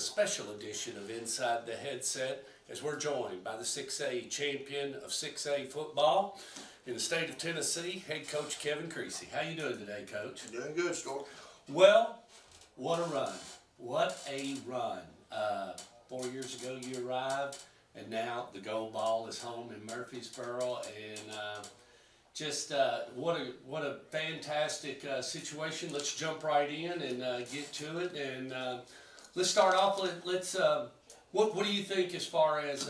special edition of Inside the Headset as we're joined by the 6A champion of 6A football in the state of Tennessee, head coach Kevin Creasy. How you doing today, Coach? Doing good, Stork. Well, what a run. What a run. 4 years ago you arrived, and now the gold ball is home in Murfreesboro, and what a fantastic situation. Let's jump right in and get to it, and let's start off. What do you think as far as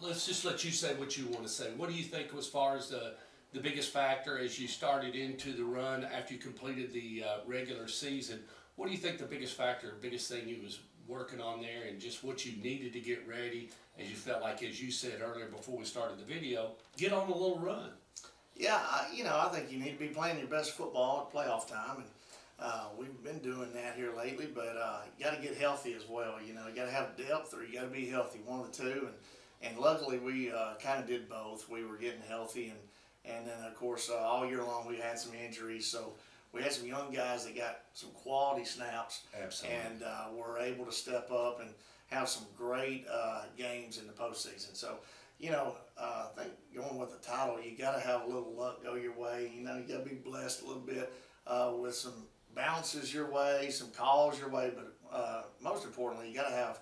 let's just let you say what you want to say. What do you think as far as the biggest factor as you started into the run after you completed the regular season? What do you think the biggest factor, biggest thing you was working on there, and just what you needed to get ready as you felt like, as you said earlier before we started the video, get on a little run? Yeah, I think you need to be playing your best football at playoff time, and we've been doing that here lately. But you got to get healthy as well. You got to have depth, or you got to be healthy, one of the two. And luckily we kind of did both. We were getting healthy, and then of course all year long we had some injuries. So we had some young guys that got some quality snaps. Absolutely. And were able to step up and have some great games in the postseason. So, I think going with the title, you got to have a little luck go your way. You got to be blessed a little bit with some bounces your way, some calls your way. But most importantly, you got to have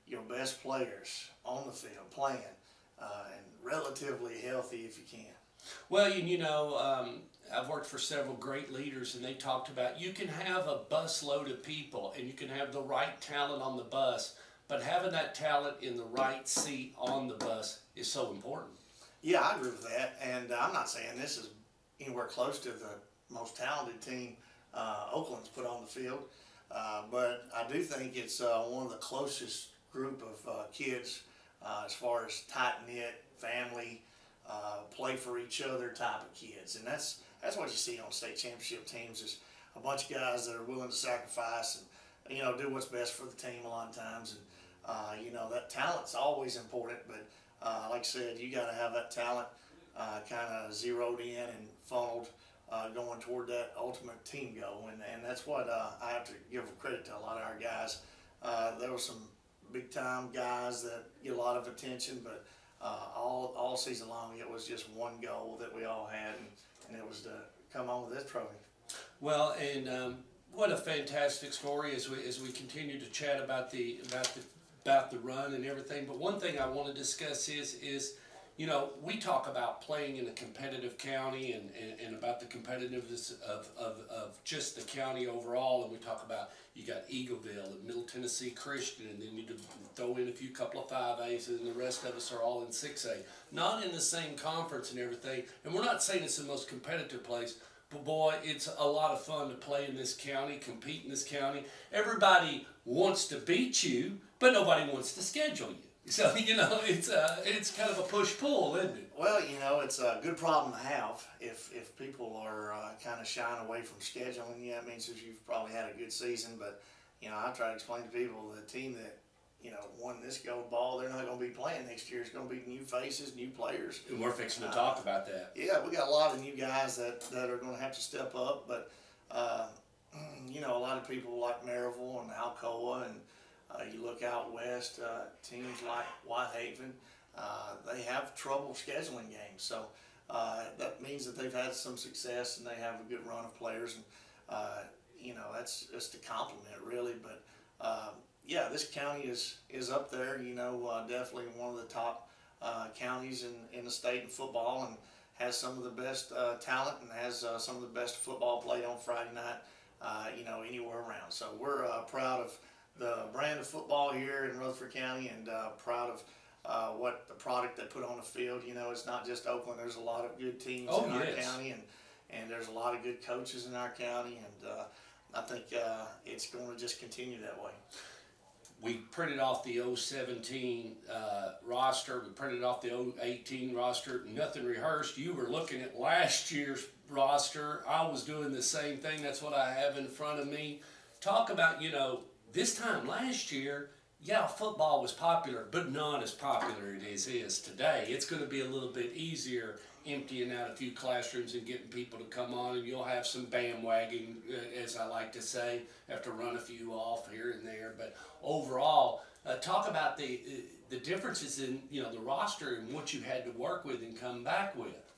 your best players on the field playing and relatively healthy if you can. Well, I've worked for several great leaders, and they talked about you can have a bus load of people and you can have the right talent on the bus, but having that talent in the right seat on the bus is so important. Yeah, I agree with that, and I'm not saying this is anywhere close to the most talented team Oakland's put on the field, but I do think it's one of the closest group of kids as far as tight-knit, family, play for each other type of kids, and that's what you see on state championship teams, is a bunch of guys that are willing to sacrifice and do what's best for the team a lot of times. And that talent's always important, but like I said, you got to have that talent kind of zeroed in and funneled going toward that ultimate team goal. And that's what I have to give credit to a lot of our guys. There were some big time guys that get a lot of attention, but all season long it was just one goal that we all had, and it was to come on with this trophy. Well, and what a fantastic story as we continue to chat about the run and everything. But one thing I want to discuss is we talk about playing in a competitive county and about the competitiveness of just the county overall, and we talk about you got Eagleville and Middle Tennessee Christian, and then you throw in a couple of 5As, and the rest of us are all in 6A. Not in the same conference and everything, and we're not saying it's the most competitive place, but boy, it's a lot of fun to play in this county, compete in this county. Everybody wants to beat you, but nobody wants to schedule you. So, it's kind of a push-pull, isn't it? Well, it's a good problem to have if people are kind of shying away from scheduling. Yeah, it means that you've probably had a good season, but, I try to explain to people the team that, won this gold ball, they're not going to be playing next year. It's going to be new faces, new players. And we're fixing to talk about that. Yeah, we got a lot of new guys that are going to have to step up, but, a lot of people like Maryville and Alcoa, and you look out west, teams like Whitehaven, they have trouble scheduling games. So that means that they've had some success and they have a good run of players. And, that's just a compliment, really. But, yeah, this county is up there, definitely one of the top counties in the state in football, and has some of the best talent, and has some of the best football played on Friday night, anywhere around. So we're proud of the brand of football here in Rutherford County, and proud of what the product they put on the field. It's not just Oakland. There's a lot of good teams in our county, and there's a lot of good coaches in our county, and I think it's going to just continue that way. We printed off the 017 roster. We printed off the 018 roster. Nothing rehearsed. You were looking at last year's roster. I was doing the same thing. That's what I have in front of me. Talk about, this time last year, yeah, football was popular, but not as popular it is today. It's going to be a little bit easier emptying out a few classrooms and getting people to come on, and you'll have some bandwagon, as I like to say, have to run a few off here and there. But overall, talk about the differences in the roster and what you had to work with and come back with.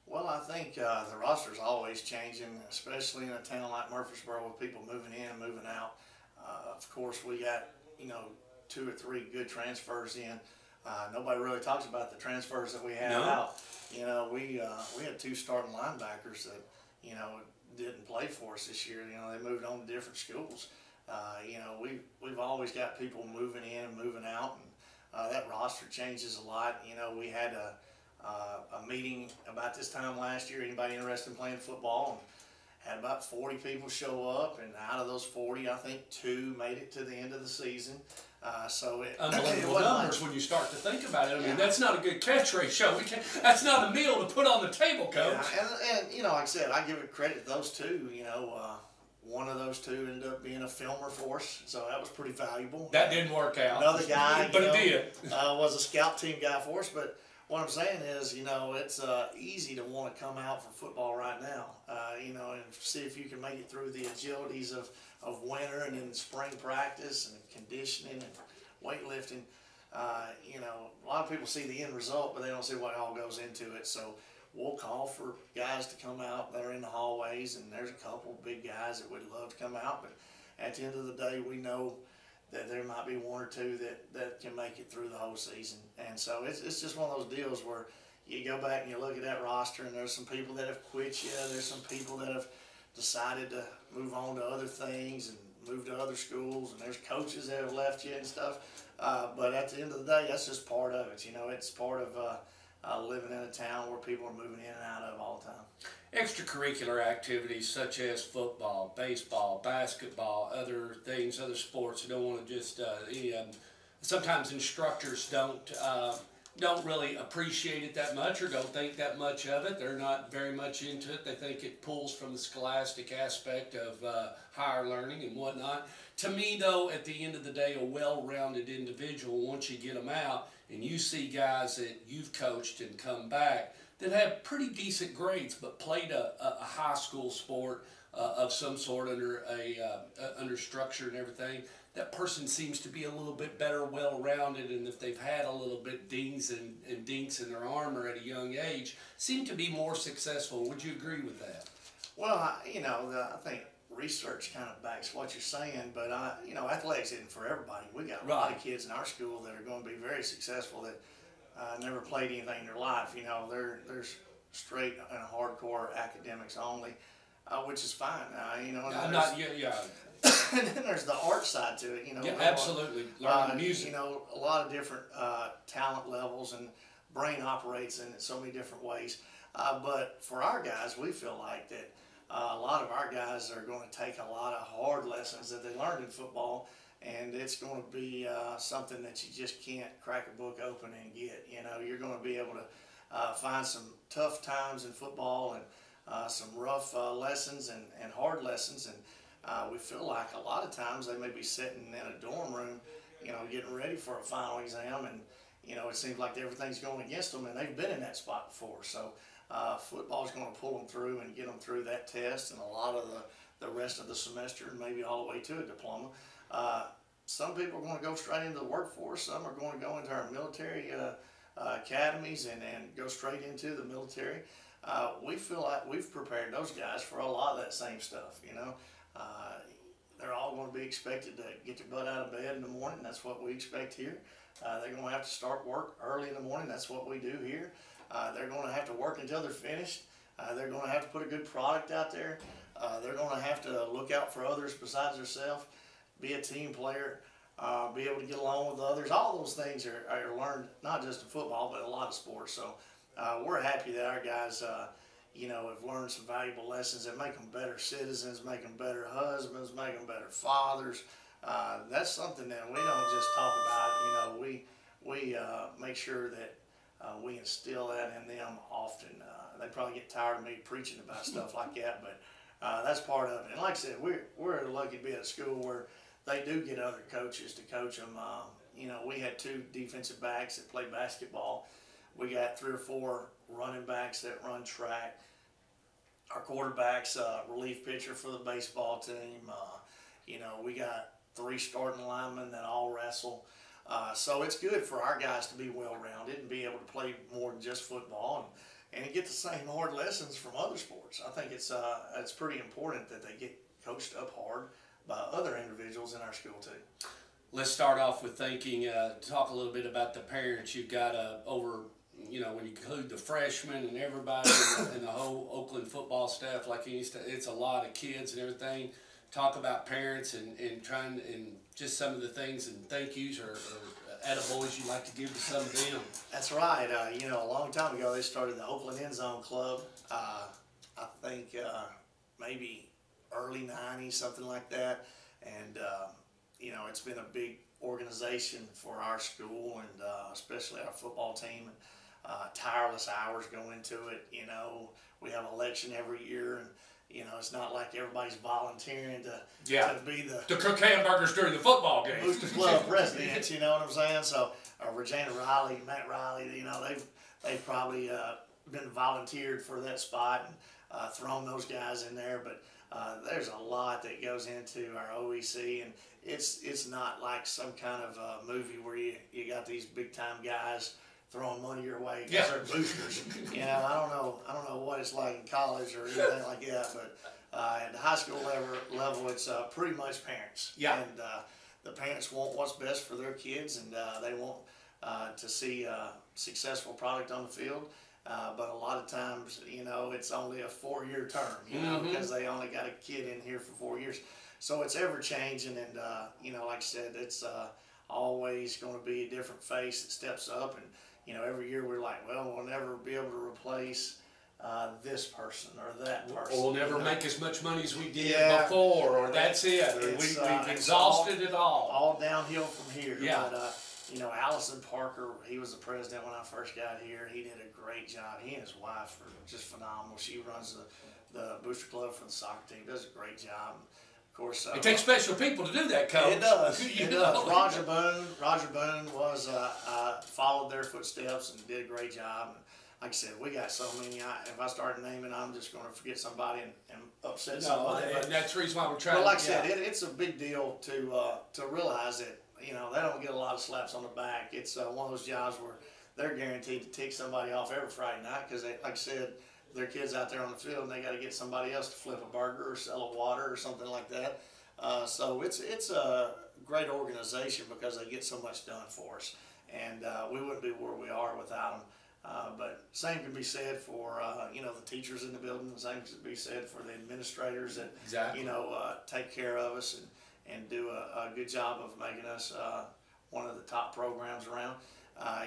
Well, I think the roster's always changing, especially in a town like Murfreesboro with people moving in and moving out. Of course, we got 2 or 3 good transfers in. Nobody really talks about the transfers that we had out. We had 2 starting linebackers that didn't play for us this year. They moved on to different schools. We've always got people moving in and moving out, and that roster changes a lot. We had a meeting about this time last year. Anybody interested in playing football? And had about 40 people show up, and out of those 40, I think 2 made it to the end of the season. Unbelievable numbers when you start to think about it. I mean, that's not a good catch ratio. That's not a meal to put on the table, Coach. Yeah, and like I said, I give it credit to those 2. One of those 2 ended up being a filmer for us, so that was pretty valuable. That didn't work out. Another guy, but it did. Was a scout team guy for us. But what I'm saying is, it's easy to want to come out for football right now, and see if you can make it through the agilities of winter and in spring practice and conditioning and weightlifting. A lot of people see the end result, but they don't see what all goes into it. So we'll call for guys to come out. They're in the hallways, and there's a couple big guys that would love to come out. But at the end of the day, we know that there might be 1 or 2 that can make it through the whole season. And so it's just one of those deals where you go back and you look at that roster, and there's some people that have quit you. There's some people that have decided to move on to other things and move to other schools, and there's coaches that have left you and stuff. But at the end of the day, that's just part of it. It's part of living in a town where people are moving in and out of all the time. Extracurricular activities such as football, baseball, basketball, other things, other sports. I don't want to just sometimes instructors don't really appreciate it that much or don't think that much of it. They're not very much into it. They think it pulls from the scholastic aspect of higher learning and whatnot. To me, though, at the end of the day, a well-rounded individual, once you get them out and you see guys that you've coached and come back that have pretty decent grades but played a high school sport of some sort under structure and everything, that person seems to be a little bit better, well-rounded, and if they've had a little bit dings and dinks in their armor at a young age, seem to be more successful. Would you agree with that? Well, I think research kind of backs what you're saying, but athletics isn't for everybody. We got a lot of kids in our school that are going to be very successful that never played anything in their life. They're straight and hardcore academics only, which is fine. And then there's the art side to it. Yeah, absolutely. Learning music. A lot of different talent levels, and brain operates in so many different ways. But for our guys, we feel like that a lot of our guys are going to take a lot of hard lessons that they learned in football, and it's going to be something that you just can't crack a book open and get. You're going to be able to find some tough times in football and some rough lessons and hard lessons, and we feel like a lot of times they may be sitting in a dorm room, getting ready for a final exam, and it seems like everything's going against them, and they've been in that spot before. So football is going to pull them through and get them through that test and a lot of the rest of the semester, and maybe all the way to a diploma. Some people are going to go straight into the workforce. Some are going to go into our military academies and go straight into the military. We feel like we've prepared those guys for a lot of that same stuff. They're all going to be expected to get their butt out of bed in the morning. That's what we expect here. They're going to have to start work early in the morning. That's what we do here. They're going to have to work until they're finished. They're going to have to put a good product out there. They're going to have to look out for others besides themselves, be a team player, be able to get along with others. All those things are learned not just in football, but a lot of sports. So we're happy that our guys have learned some valuable lessons that make them better citizens, make them better husbands, make them better fathers. That's something that we don't just talk about. We make sure that we instill that in them often. They probably get tired of me preaching about stuff like that, but that's part of it. And like I said, we're lucky to be at a school where they do get other coaches to coach them. You know, we had 2 defensive backs that play basketball. We got 3 or 4 running backs that run track. Our quarterback's relief pitcher for the baseball team. You know, we got 3 starting linemen that all wrestle. So it's good for our guys to be well-rounded and be able to play more than just football and get the same hard lessons from other sports. I think it's pretty important that they get coached up hard by other individuals in our school too. Let's start off with talk a little bit about the parents. You've got over, you know, when you include the freshmen and everybody and the whole Oakland football staff, like it's a lot of kids and everything. Talk about parents and just some of the things and thank yous or attaboys you like to give to some of them. That's right. You know, a long time ago they started the Oakland End Zone Club. I think maybe early 90s, something like that. And, you know, it's been a big organization for our school and especially our football team. Tireless hours go into it. You know, we have an election every year, and you know, it's not like everybody's volunteering to be to cook hamburgers during the football game. Booster Club presidents, you know what I'm saying? So Regina Riley, Matt Riley, you know, they've probably been volunteered for that spot and thrown those guys in there. But there's a lot that goes into our OEC, and it's not like some kind of movie where you got these big time guys throwing money your way because they're boosters. You know, I don't know what it's like in college or anything like that, but at the high school level it's pretty much parents. Yeah. And the parents want what's best for their kids, and they want to see a successful product on the field. But a lot of times, you know, it's only a 4-year term, you know, because they only got a kid in here for 4 years. So it's ever changing, and you know, like I said, it's always going to be a different face that steps up. And you know, every year we're like, well, we'll never be able to replace this person or that person. Or we'll never make as much money as we did before, or that's it. We've exhausted it all. All downhill from here. Yeah. But, you know, Allison Parker, he was the president when I first got here. He did a great job. He and his wife are just phenomenal. She runs the booster club for the soccer team, does a great job. Of course, it takes special people to do that, Coach. It does. It does. Roger Boone was followed their footsteps and did a great job. And like I said, we got so many. If I start naming, I'm just going to forget somebody and upset somebody. And that's the reason why we're trying. But like I said, it's a big deal to realize that, you know, they don't get a lot of slaps on the back. It's one of those jobs where they're guaranteed to tick somebody off every Friday night because, like I said, their kids out there on the field and they got to get somebody else to flip a burger or sell a water or something like that. So it's a great organization because they get so much done for us, and we wouldn't be where we are without them. But same can be said for you know, the teachers in the building. The same can be said for the administrators that you know, take care of us and do a good job of making us one of the top programs around.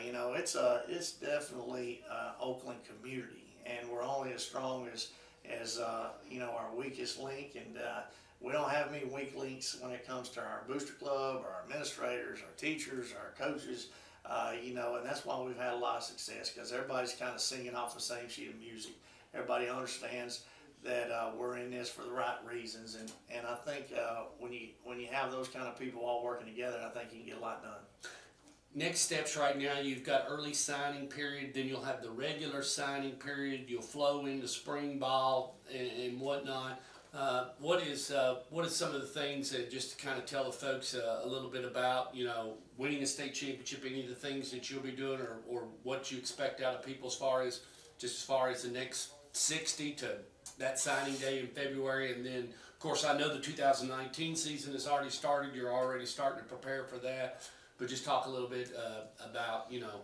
You know, it's definitely Oakland community. And we're only as strong as you know, our weakest link, and we don't have many weak links when it comes to our booster club, our administrators, our teachers, our coaches. You know, and that's why we've had a lot of success because everybody's kind of singing off the same sheet of music. Everybody understands that we're in this for the right reasons, and I think when you have those kind of people all working together, I think you can get a lot done. Next steps right now, you've got early signing period, then you'll have the regular signing period, you'll flow into spring ball and whatnot. What is some of the things that just to kind of tell the folks a little bit about, you know, winning a state championship, any of the things that you'll be doing or what you expect out of people as far as the next 60 to that signing day in February, and then of course I know the 2019 season has already started, you're already starting to prepare for that. But just talk a little bit about, you know.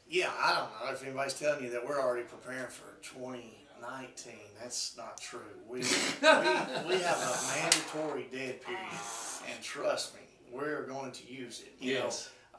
Yeah, I don't know if anybody's telling you that we're already preparing for 2019. That's not true. We have a mandatory dead period, and trust me, we're going to use it. You know,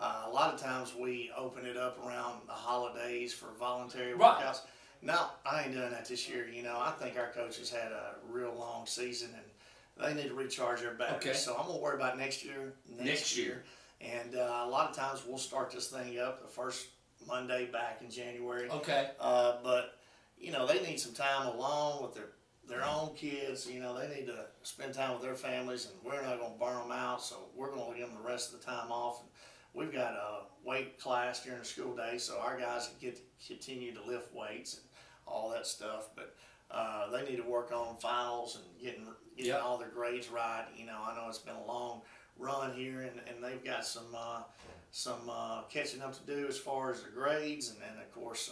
a lot of times we open it up around the holidays for voluntary workouts. No, I ain't doing that this year. You know, I think our coaches had a real long season, and they need to recharge their batteries. So I'm going to worry about next year. Next year. And a lot of times we'll start this thing up the first Monday back in January. Okay. But, you know, they need some time alone with their their own kids, you know, they need to spend time with their families, and we're not going to burn them out, so we're going to give them the rest of the time off. And we've got a weight class during the school day, so our guys get to continue to lift weights and all that stuff. But they need to work on finals and getting all their grades right. You know, I know it's been a long run here, and they've got some catching up to do as far as their grades, and then of course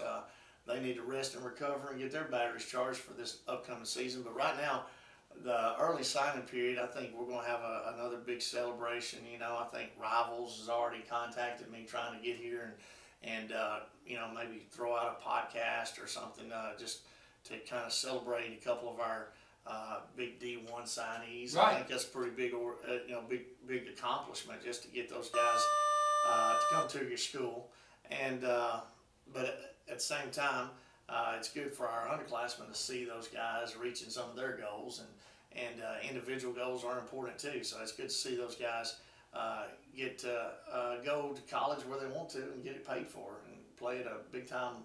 they need to rest and recover and get their batteries charged for this upcoming season. But right now, the early signing period, I think we're going to have another big celebration. You know, I think Rivals has already contacted me trying to get here and you know, maybe throw out a podcast or something just to kind of celebrate a couple of our big D1 signees. Right. I think that's a pretty big, you know, big accomplishment just to get those guys to come to your school. And but at the same time, it's good for our underclassmen to see those guys reaching some of their goals, and individual goals are important too. So it's good to see those guys get to go to college where they want to and get it paid for, and play at a big time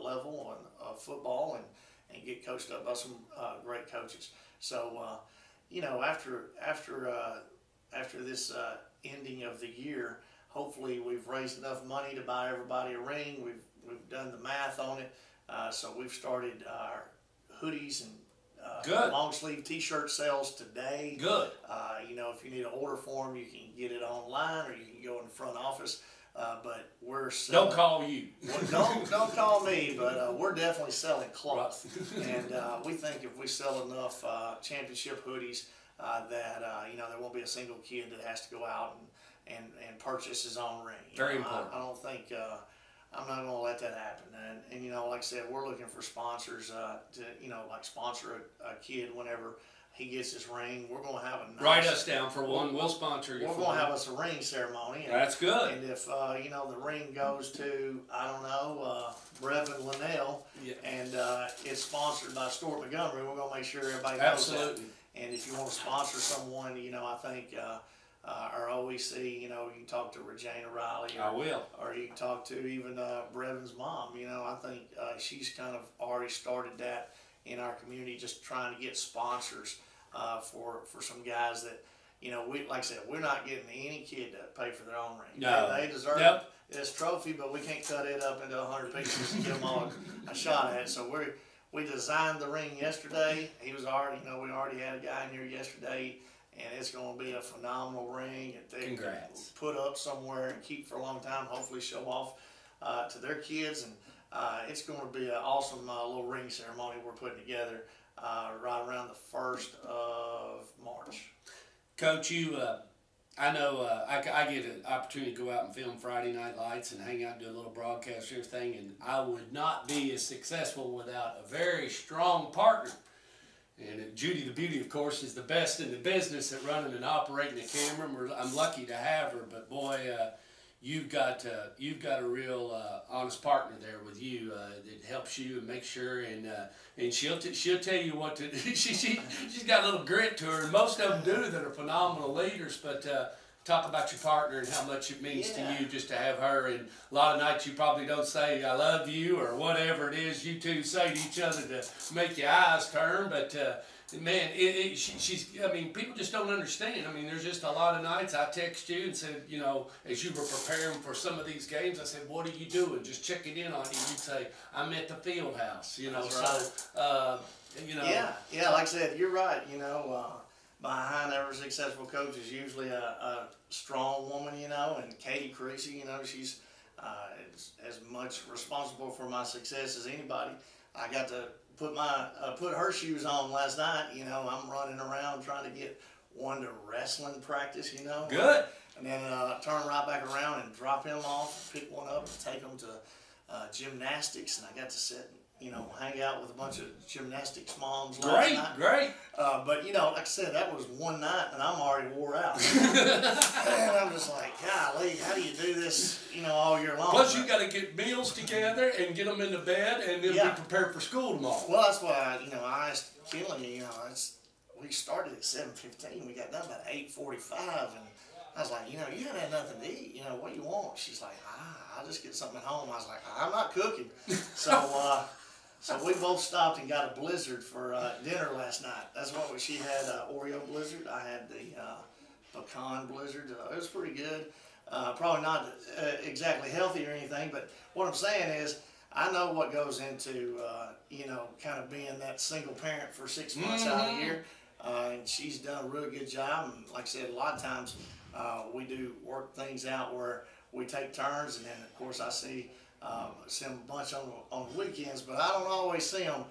level of football, and get coached up by some great coaches. So you know, after this ending of the year, hopefully we've raised enough money to buy everybody a ring. We've done the math on it. So we've started our hoodies and long sleeve t-shirt sales today. Good. You know, if you need an order form, you can get it online, or you can go in the front office. But we're selling, Don't call you. don't call me, but we're definitely selling cloth. And we think if we sell enough championship hoodies that you know, there won't be a single kid that has to go out and purchase his own ring. Very important. I don't think. I'm not going to let that happen. And you know, like I said, we're looking for sponsors to, you know, like sponsor a kid whenever he gets his ring. We're going to have a nice, Write us down for one. We'll sponsor you. We're going to have us a ring ceremony. And, that's good. And if you know, the ring goes to, I don't know, Brevin Linnell, and it's sponsored by Stuart Montgomery, we're going to make sure everybody knows that. And if you want to sponsor someone, you know, I think our OEC, you know, you can talk to Regina Riley. I will. Or you can talk to even Brevin's mom. You know, I think she's kind of already started that in our community, just trying to get sponsors for some guys that, you know, we, like I said, we're not getting any kid to pay for their own ring. No. They deserve this trophy, but we can't cut it up into 100 pieces and give them all a shot at it. So we designed the ring yesterday. He was already, you know, we already had a guy in here yesterday. And it's going to be a phenomenal ring that they can put up somewhere and keep for a long time, hopefully show off to their kids. And it's going to be an awesome little ring ceremony we're putting together right around the 1st of March. Coach, I know I get an opportunity to go out and film Friday Night Lights and hang out and do a little broadcast and everything, and I would not be as successful without a very strong partner. And Judy, the beauty, of course, is the best in the business at running and operating a camera. I'm lucky to have her, but boy, you've got a real honest partner there with you that helps you and makes sure, and she'll tell you what to do. She's got a little grit to her, and most of them do that are phenomenal leaders. But talk about your partner and how much it means to you just to have her. And a lot of nights you probably don't say "I love you" or whatever it is you two say to each other to make your eyes turn, but. Man, she's, I mean, people just don't understand. I mean, there's just a lot of nights I text you and said, you know, as you were preparing for some of these games, I said, what are you doing? Just checking in on you. You'd say, I'm at the field house, you know. That's right. So, you know. Yeah, like I said, you're right. You know, behind every successful coach is usually a strong woman, you know, and Katie Creasy, you know, she's as much responsible for my success as anybody. I got to put her shoes on last night. You know, I'm running around trying to get one to wrestling practice, you know. Good. And then turn right back around and drop him off, pick one up and take him to gymnastics. And I got to sit, you know, hang out with a bunch of gymnastics moms last night. Great. But, you know, like I said, that was one night and I'm already wore out. And I'm just like, golly, how do you do this, you know, all year long? Plus, you got to get meals together and get them into bed and then be prepared for school tomorrow. Well, that's why, you know, I asked Kinley, you know, we started at 7:15. We got done about 8:45. And I was like, you know, you haven't had nothing to eat. You know, what do you want? She's like, I'll just get something at home. I was like, I'm not cooking. So So we both stopped and got a Blizzard for dinner last night. That's what she had, Oreo Blizzard. I had the pecan Blizzard. It was pretty good. Probably not exactly healthy or anything, but what I'm saying is I know what goes into, kind of being that single parent for 6 months out of the year. And she's done a really good job. And like I said, a lot of times we do work things out where we take turns, and then of course I see them a bunch on the weekends, but I don't always see them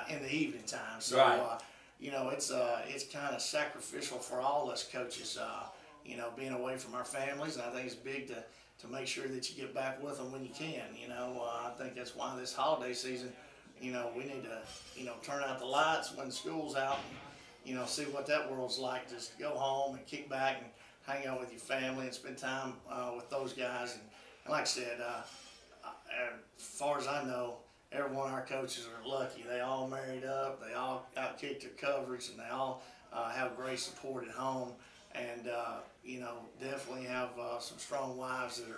in the evening time. So right. It's kind of sacrificial for all us coaches, being away from our families, and I think it's big to make sure that you get back with them when you can. I think that's why this holiday season, we need to turn out the lights when school's out, and see what that world's like. Just go home and kick back and hang out with your family and spend time with those guys. And like I said, as far as I know, every one of our coaches are lucky. They all married up, they all outkicked their coverage, and they all have great support at home. And, definitely have some strong wives that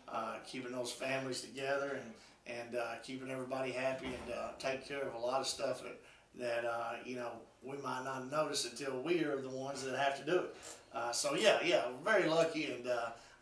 are keeping those families together and keeping everybody happy, and take care of a lot of stuff that we might not notice until we are the ones that have to do it. So yeah, we're very lucky, and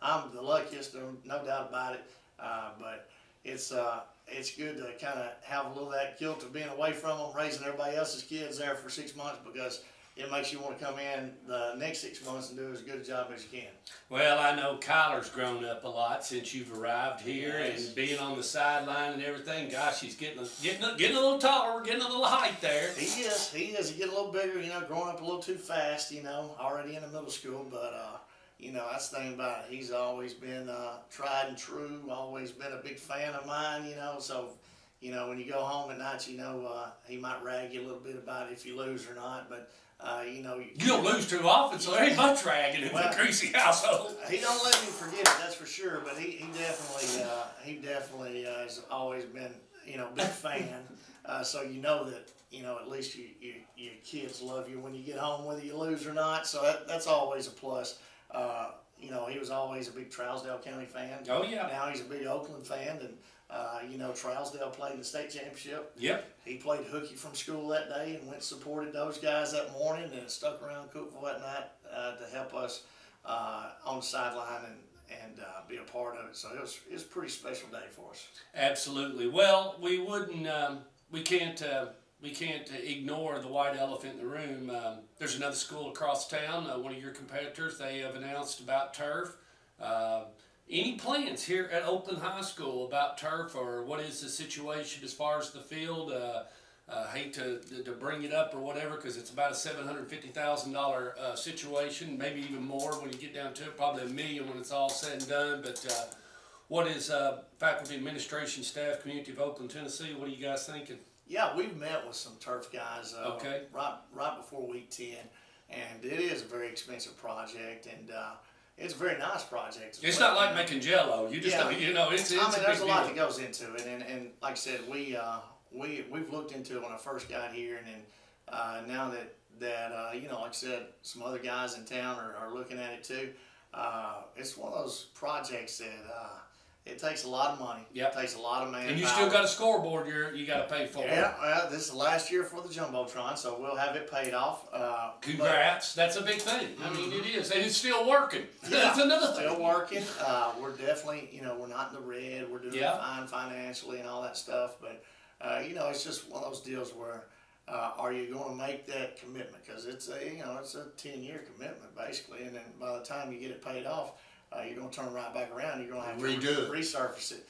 I'm the luckiest, no doubt about it. But it's good to kind of have a little of that guilt of being away from them, raising everybody else's kids there for 6 months, because it makes you want to come in the next 6 months and do as good a job as you can. Well, I know Kyler's grown up a lot since you've arrived here, yes. and being on the sideline and everything. Gosh, he's getting a little taller, getting a little height there. He is. He getting a little bigger, growing up a little too fast, already in the middle school. But, that's the thing about it. He's always been tried and true, always been a big fan of mine, So, when you go home at night, he might rag you a little bit about if you lose or not. But, you don't lose too often, so there ain't much ragging in the Creasy household. He don't let me forget it, that's for sure. But he definitely has always been, big fan. So that at least your kids love you when you get home, whether you lose or not. So that's always a plus. He was always a big Trousdale County fan. Oh yeah. Now he's a big Oakland fan, and Trousdale played in the state championship. Yep. He played hooky from school that day and went and supported those guys that morning, and stuck around Cookville that night to help us on the sideline and be a part of it. So it was a pretty special day for us. Absolutely. Well, we can't ignore the white elephant in the room. There's another school across town, one of your competitors. They have announced about turf. Any plans here at Oakland High School about turf, or what is the situation as far as the field? Hate to bring it up or whatever, because it's about a $750,000 situation, maybe even more when you get down to it, probably $1 million when it's all said and done. But what is faculty, administration, staff, community of Oakland, Tennessee? What are you guys thinking? Yeah, we've met with some turf guys okay. right before week 10, and it is a very expensive project, and it's a very nice project. It's not like making Jello. You just don't, it's there's a lot that goes into it, and like I said, we've looked into it when I first got here, and then now that like I said, some other guys in town are looking at it too. It's one of those projects that it takes a lot of money. Yep. It takes a lot of manpower. And you still got a scoreboard you got to pay for. Yeah, this is the last year for the Jumbotron, so we'll have it paid off. Congrats. That's a big thing. I mean, it is. And it's still working. Yeah, that's another thing. Still working. We're definitely, we're not in the red. We're doing fine financially and all that stuff. But, it's just one of those deals where are you going to make that commitment? Because it's a 10-year commitment, basically. And then by the time you get it paid off, you're going to turn right back around. You're going to have to resurface it.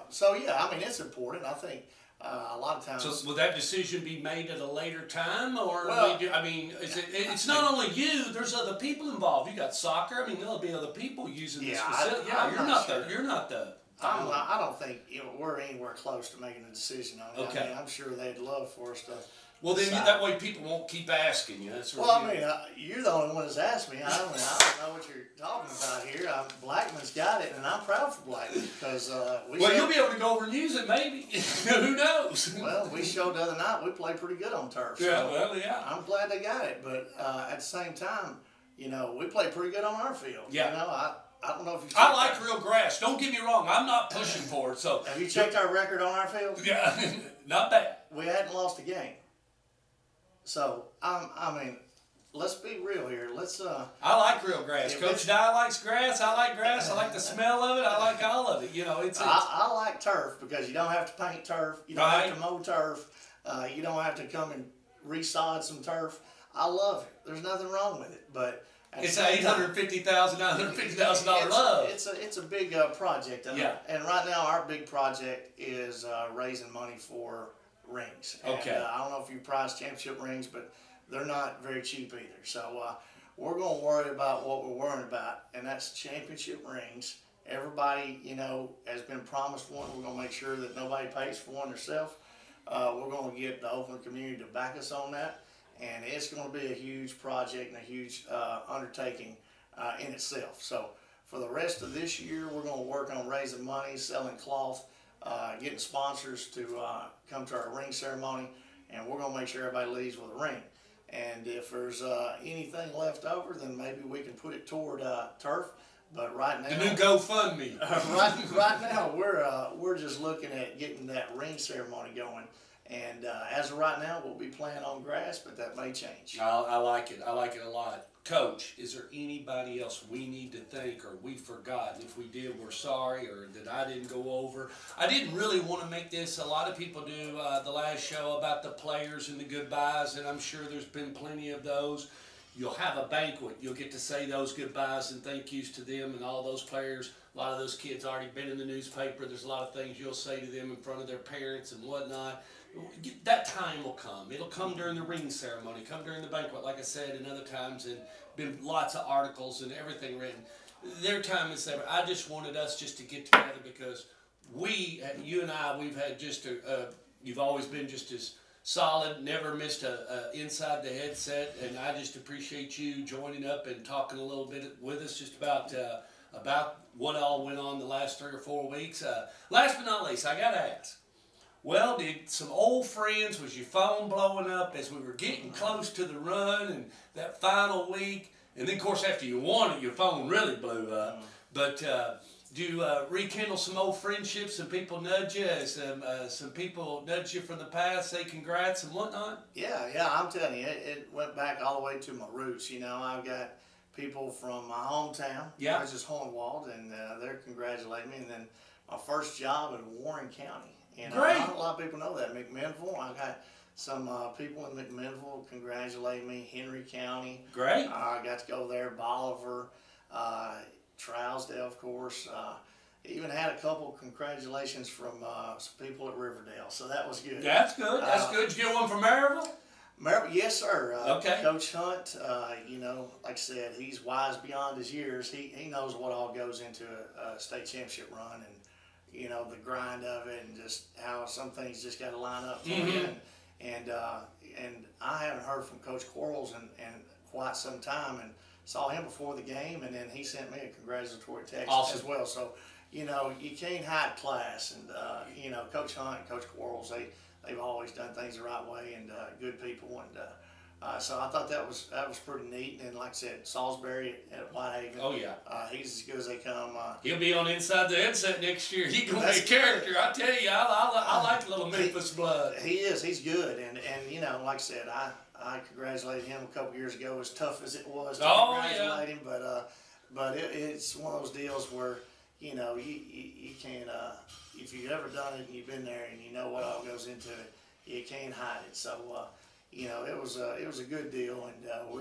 So yeah, I mean, it's important. I think a lot of times. So will that decision be made at a later time, or is it? It's not only you. There's other people involved. You got soccer. I mean, there'll be other people using this facility. You're not the. I don't think we're anywhere close to making a decision on it. Okay. I mean, I'm sure they'd love for us to. Well, then that way people won't keep asking you. That's you're the only one that's asked me. I don't know what you're talking about here. Blackman's got it, and I'm proud for Blackman because you'll be able to go over and use it, maybe. Who knows? Well, we showed the other night we played pretty good on turf. So yeah. I'm glad they got it, but at the same time, we played pretty good on our field. Yeah. I don't know if you. I like real grass. Don't get me wrong. I'm not pushing for it. So have you checked our record on our field? yeah, not bad. We hadn't lost a game. So I mean, let's be real here. Let's. I like real grass. If Coach Dye likes grass. I like grass. I like the smell of it. I like all of it. You know, it's I like turf because you don't have to paint turf. You don't Right. have to mow turf. You don't have to come and resod some turf. I love it. There's nothing wrong with it, but at it's the an same time, $850,000 love. It's a big project. Yeah. And right now our big project is raising money for rings. Okay. And, I don't know if you prize championship rings, but they're not very cheap either. So we're going to worry about what we're worrying about, and that's championship rings. Everybody, you know, has been promised one. We're going to make sure that nobody pays for one themselves. We're going to get the Oakland community to back us on that. And it's going to be a huge project and a huge undertaking in itself. So for the rest of this year, we're going to work on raising money, selling cloth, getting sponsors to come to our ring ceremony, and we're going to make sure everybody leaves with a ring. And if there's anything left over, then maybe we can put it toward turf. But right now, The new GoFundMe. right now we're just looking at getting that ring ceremony going. And as of right now, we'll be playing on grass, but that may change. I like it. I like it a lot. Coach, is there anybody else we need to thank or we forgot? If we did, we're sorry, or that I didn't go over. I didn't really want to make this. A lot of people do the last show about the players and the goodbyes, and I'm sure there's been plenty of those. You'll have a banquet. You'll get to say those goodbyes and thank yous to them and all those players. A lot of those kids already been in the newspaper. There's a lot of things you'll say to them in front of their parents and whatnot. That time will come. It'll come during the ring ceremony, come during the banquet, like I said, and other times, and been lots of articles and everything written. Their time is there. I just wanted us just to get together because you and I, we've had just you've always been just as solid, never missed a inside the headset, and I just appreciate you joining up and talking a little bit with us just about what all went on the last 3 or 4 weeks. Last but not least, I got to ask. Well, did some old friends, was your phone blowing up as we were getting close to the run and that final week? And then, of course, after you won it, your phone really blew up. But do you rekindle some old friendships? Some people nudge you? Some people nudge you from the past, say congrats and whatnot? Yeah, I'm telling you, it went back all the way to my roots. You know, I've got people from my hometown, Yeah. which is Hornwald, and they're congratulating me. And then my first job in Warren County. And Great. not a lot of people know that. McMinnville, I got some people in McMinnville congratulate me. Henry County. Great. I got to go there. Bolivar, Trousdale, of course. Even had a couple congratulations from some people at Riverdale. So that was good. That's good. That's good. Did you get one from Maryville? Yes, sir. Okay. Coach Hunt, you know, like I said, he's wise beyond his years. He knows what all goes into a state championship run, and you know, the grind of it, and just how some things just got to line up for you. And I haven't heard from Coach Quarles in quite some time, and saw him before the game, and then he sent me a congratulatory text as well. So, you know, you can't hide class, and you know, Coach Hunt and Coach Quarles, they've always done things the right way, and good people, and so I thought that was pretty neat. And like I said, Salisbury at Whitehaven. Oh yeah. He's as good as they come. He'll be on Inside the Headset next year. He's gonna be a character. I tell you, I like a little Memphis blood. He is. He's good, and you know, like I said, I congratulated him a couple years ago. As tough as it was to congratulate him, but it's one of those deals where you know you can't if you've ever done it and you've been there and you know what all goes into it, you can't hide it. So you know, it was a good deal, and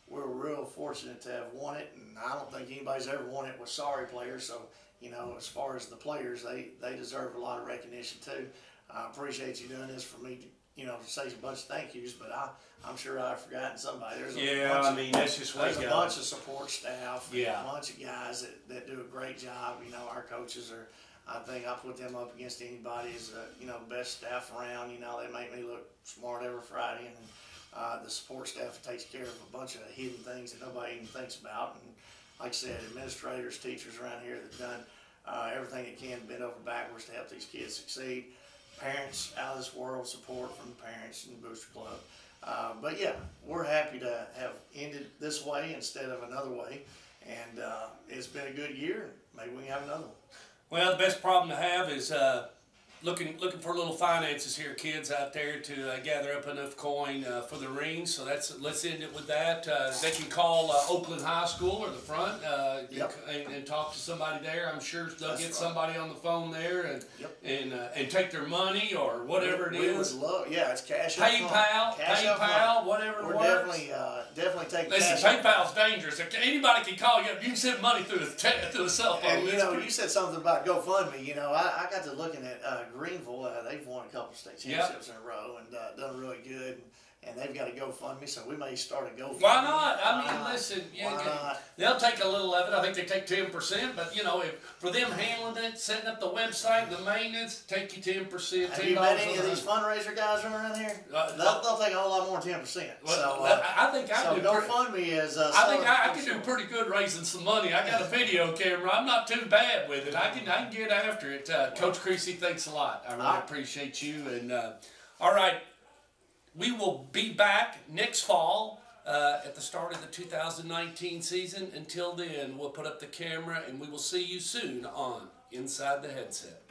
we're real fortunate to have won it. And I don't think anybody's ever won it with sorry players. So you know, as far as the players, they deserve a lot of recognition too. I appreciate you doing this for me to, you know, to say a bunch of thank yous, but I'm sure I've forgotten somebody. There's that's just there's a bunch of support staff, Yeah. a bunch of guys that do a great job. You know, our coaches are, I think I put them up against anybody as you know, best staff around. You know, they make me look smart every Friday, and the support staff takes care of a bunch of hidden things that nobody even thinks about. And like I said, administrators, teachers around here that have done everything they can, bend over backwards to help these kids succeed. Parents out of this world, support from the parents and the Booster Club. But yeah, we're happy to have ended this way instead of another way. and it's been a good year. Maybe we can have another one. Well, the best problem to have is looking for a little finances here, kids out there, to gather up enough coin for the ring. So let's end it with that. They can call Oakland High School or the front and talk to somebody there. I'm sure they'll get somebody on the phone there and take their money or whatever it is. We would love, it's cash PayPal, whatever We're works. definitely taking. Listen, PayPal's dangerous. If anybody can call you up, you can send money through a cell phone. And you said something about GoFundMe. You know, I got to looking at Greenville. They've won a couple state championships in a row and done really good. And they've got a GoFundMe, so we may start a GoFundMe. Why not? I mean, listen, not? They'll take a little of it. I think they take 10%, but if for them handling it, setting up the website, the maintenance, take you 10%. Have you met any of these fundraiser guys around here? They'll take a whole lot more than 10%. Well, I think I do. GoFundMe is. I think I can do pretty good raising some money. I got a video camera. I'm not too bad with it. I can get after it. Coach Creasy, thanks a lot. I really appreciate you. And all right. We will be back next fall at the start of the 2019 season. Until then, we'll put up the camera and we will see you soon on Inside the Headset.